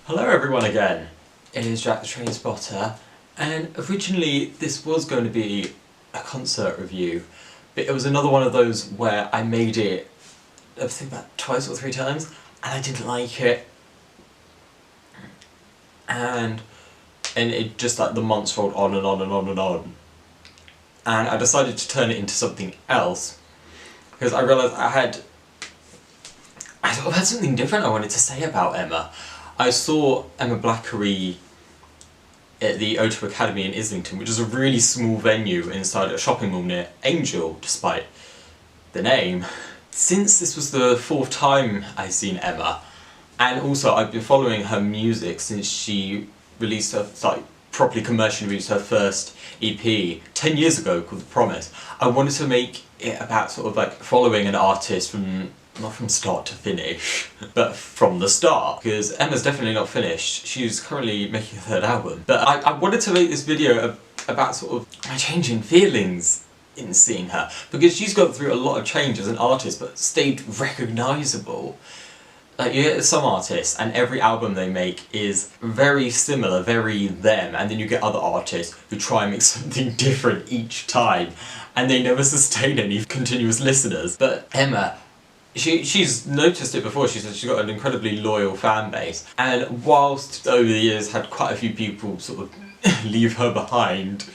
Hello everyone again, it is Jack the Train Spotter, and originally this was going to be a concert review, but it was another one of those where I made it, I think about twice or three times, and I didn't like it, and it just like the months rolled on and on and on and on, and I decided to turn it into something else, because I realised I sort of had something different I wanted to say about Emma. I saw Emma Blackery at the O2 Academy in Islington, which is a really small venue inside a shopping mall near Angel, despite the name. Since this was the fourth time I've seen Emma, and also I've been following her music since she released her, properly commercially released her first EP 10 years ago called The Promise, I wanted to make it about sort of like following an artist from not from start to finish, but from the start, because Emma's definitely not finished. She's currently making a third album. But I wanted to make this video about sort of my changing feelings in seeing her, because she's gone through a lot of change as an artist, but stayed recognisable. Like, you get some artists, and every album they make is very similar, very them, and then you get other artists who try and make something different each time, and they never sustain any continuous listeners. But Emma, she's noticed it before. She said she's got an incredibly loyal fan base, and whilst over the years had quite a few people sort of leave her behind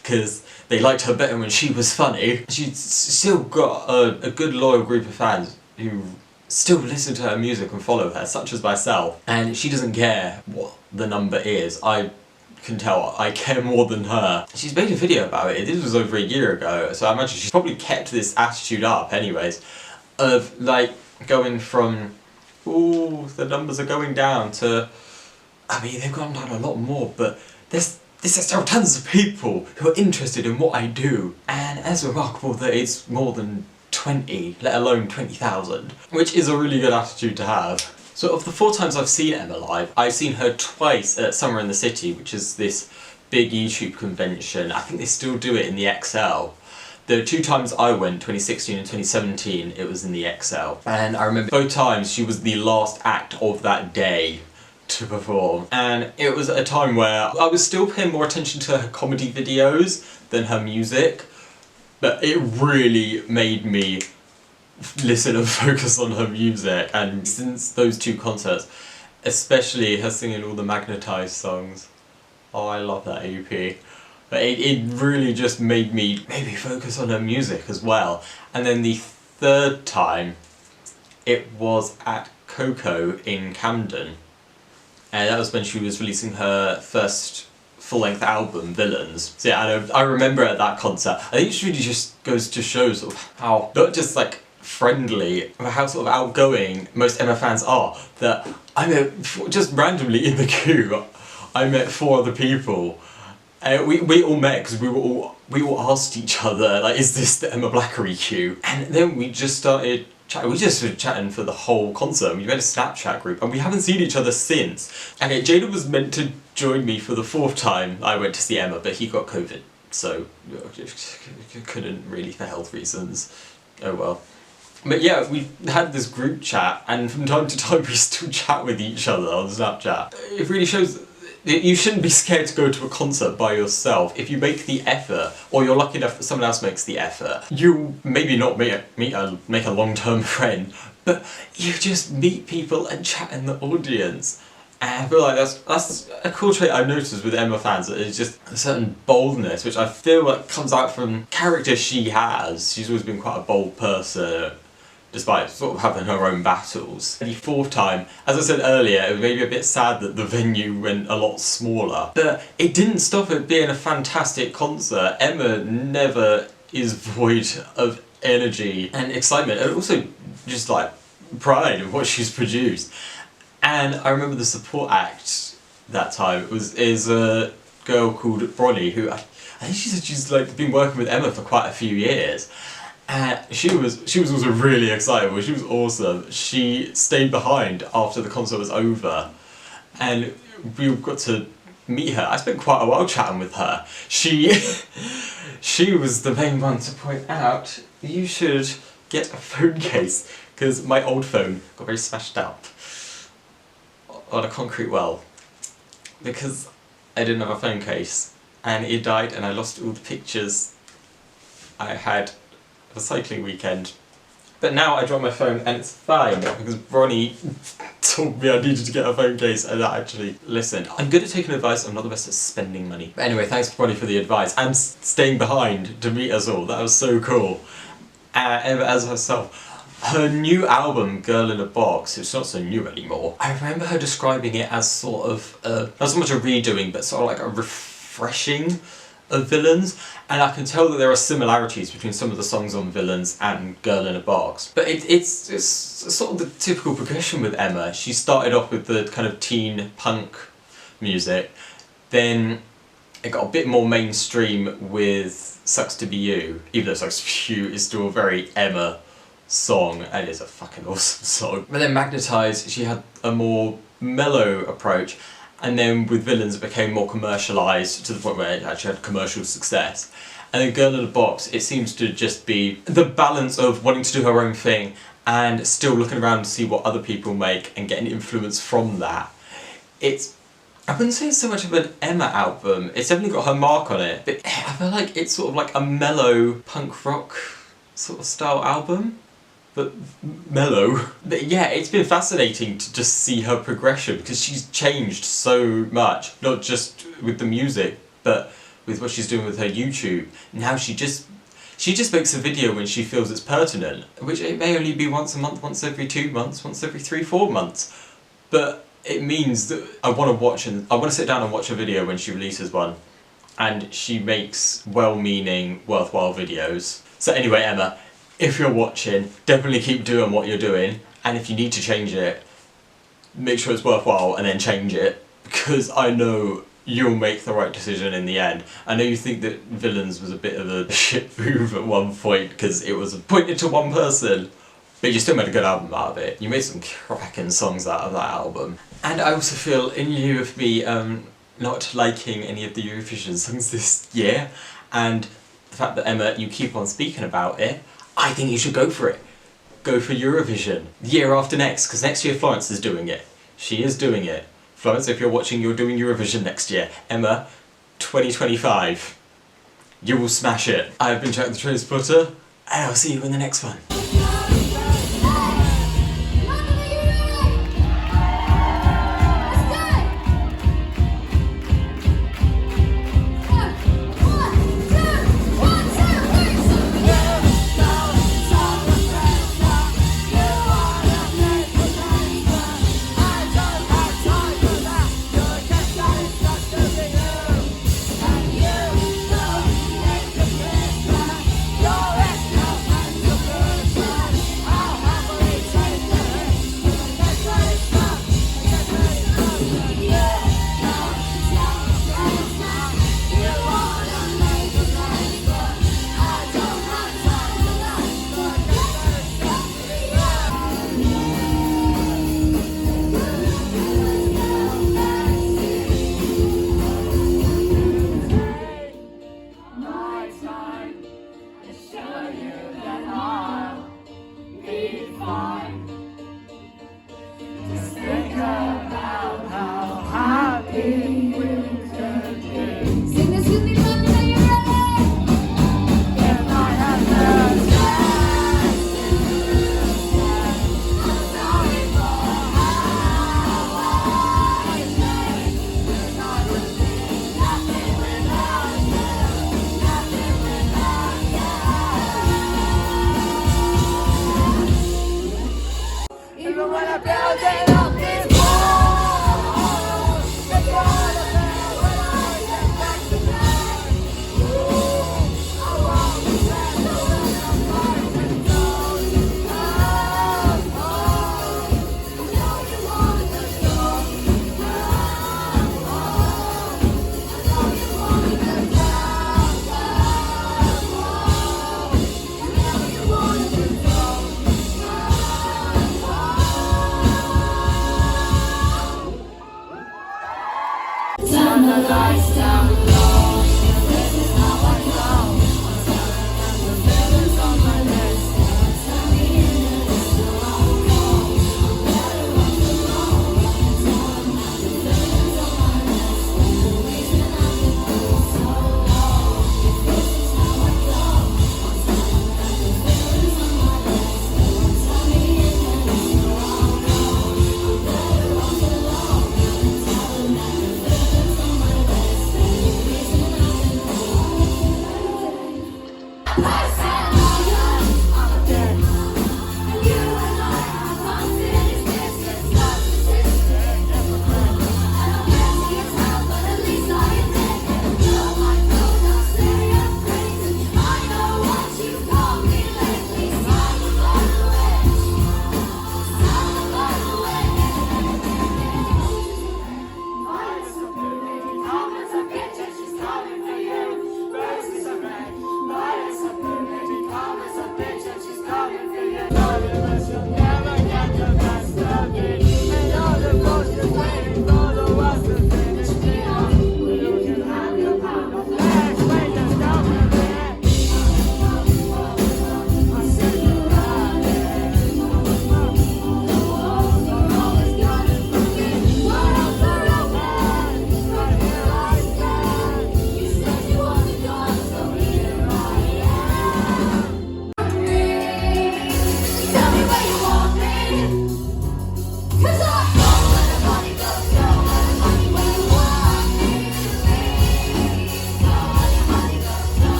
because they liked her better when she was funny, she's still got a good loyal group of fans who still listen to her music and follow her, such as myself, and she doesn't care what the number is. I can tell I care more than her. She's made a video about it. This was over a year ago, so I imagine she's probably kept this attitude up anyways, of like going from, ooh, the numbers are going down, to, I mean, they've gone down a lot more, but there's still tons of people who are interested in what I do, and it's remarkable that it's more than 20, let alone 20,000, which is a really good attitude to have. So of the 4 times I've seen Emma live, I've seen her twice at Summer in the City, which is this big YouTube convention. I think they still do it in the XL. The 2 times I went, 2016 and 2017, it was in the XL. And I remember both times she was the last act of that day to perform. And it was a time where I was still paying more attention to her comedy videos than her music, but it really made me listen and focus on her music. And since those 2 concerts, especially her singing all the Magnetized songs, oh, I love that EP. But it really just made me maybe focus on her music as well. And then the 3rd time, it was at Coco in Camden. And that was when she was releasing her first full-length album, Villains. So yeah, I remember at that concert, I think it really just goes to show sort of how, not just like friendly, but how sort of outgoing most Emma fans are, that I met, just randomly in the queue, I met 4 other people. We all met because we all asked each other, like, is this the Emma Blackery queue? And then we just started chatting. We just started chatting for the whole concert. We made a Snapchat group, and we haven't seen each other since. And Jaden was meant to join me for the 4th time I went to see Emma, but he got COVID, so couldn't really for health reasons. Oh well. But yeah, we had this group chat, and from time to time we still chat with each other on Snapchat. It really shows you shouldn't be scared to go to a concert by yourself. If you make the effort, or you're lucky enough that someone else makes the effort, you maybe not make a long-term friend, but you just meet people and chat in the audience. And I feel like that's a cool trait I've noticed with Emma fans, that it's just a certain boldness, which I feel like comes out from character she has. She's always been quite a bold person, despite sort of having her own battles. The 4th time, as I said earlier, it was maybe a bit sad that the venue went a lot smaller, but it didn't stop it being a fantastic concert. Emma never is void of energy and excitement, and also just like pride in what she's produced. And I remember the support act that time is a girl called Bronnie, who I think she said she's like been working with Emma for quite a few years. And she was also really excitable. She was awesome. She stayed behind after the concert was over, and we got to meet her. I spent quite a while chatting with her. She was the main one to point out, you should get a phone case, because my old phone got very smashed up. on a concrete well because I didn't have a phone case and it died and I lost all the pictures I had of a cycling weekend. But now I dropped my phone and it's fine because Ronnie told me I needed to get a phone case and I actually listened. I'm good at taking advice, I'm not the best at spending money. But anyway, thanks Ronnie for the advice and staying behind to meet us all. That was so cool. Emma as herself. Her new album, Girl in a Box, it's not so new anymore. I remember her describing it as sort of, not so much a redoing, but sort of like a refreshing of Villains. And I can tell that there are similarities between some of the songs on Villains and Girl in a Box. But it's sort of the typical progression with Emma. She started off with the kind of teen punk music, then it got a bit more mainstream with Sucks to Be You, even though Sucks to Be You is still a very Emma song, and it's a fucking awesome song. But then Magnetized, she had a more mellow approach, and then with Villains it became more commercialised to the point where it actually had commercial success. And then Girl in a Box, it seems to just be the balance of wanting to do her own thing and still looking around to see what other people make and getting influence from that. I wouldn't say it's so much of an Emma album, it's definitely got her mark on it, but I feel like it's sort of like a mellow punk rock sort of style album. But mellow. But yeah, it's been fascinating to just see her progression because she's changed so much, not just with the music, but with what she's doing with her YouTube. Now she just makes a video when she feels it's pertinent, which it may only be once a month, once every 2 months, once every 3-4 months. But it means that I want to sit down and watch a video when she releases one. And she makes well-meaning, worthwhile videos. So anyway, Emma, if you're watching, definitely keep doing what you're doing, and if you need to change it, make sure it's worthwhile and then change it, because I know you'll make the right decision in the end. I know you think that Villains was a bit of a shit move at one point because it was pointed to one person, but you still made a good album out of it. You made some cracking songs out of that album. And I also feel, in lieu of me not liking any of the Eurovision songs this year, and the fact that Emma, you keep on speaking about it, I think you should go for it. Go for Eurovision. The year after next, because next year Florence is doing it. She is doing it. Florence, if you're watching, you're doing Eurovision next year. Emma, 2025. You will smash it. I've been Jack the Transporter, and I'll see you in the next one. Turn the lights down.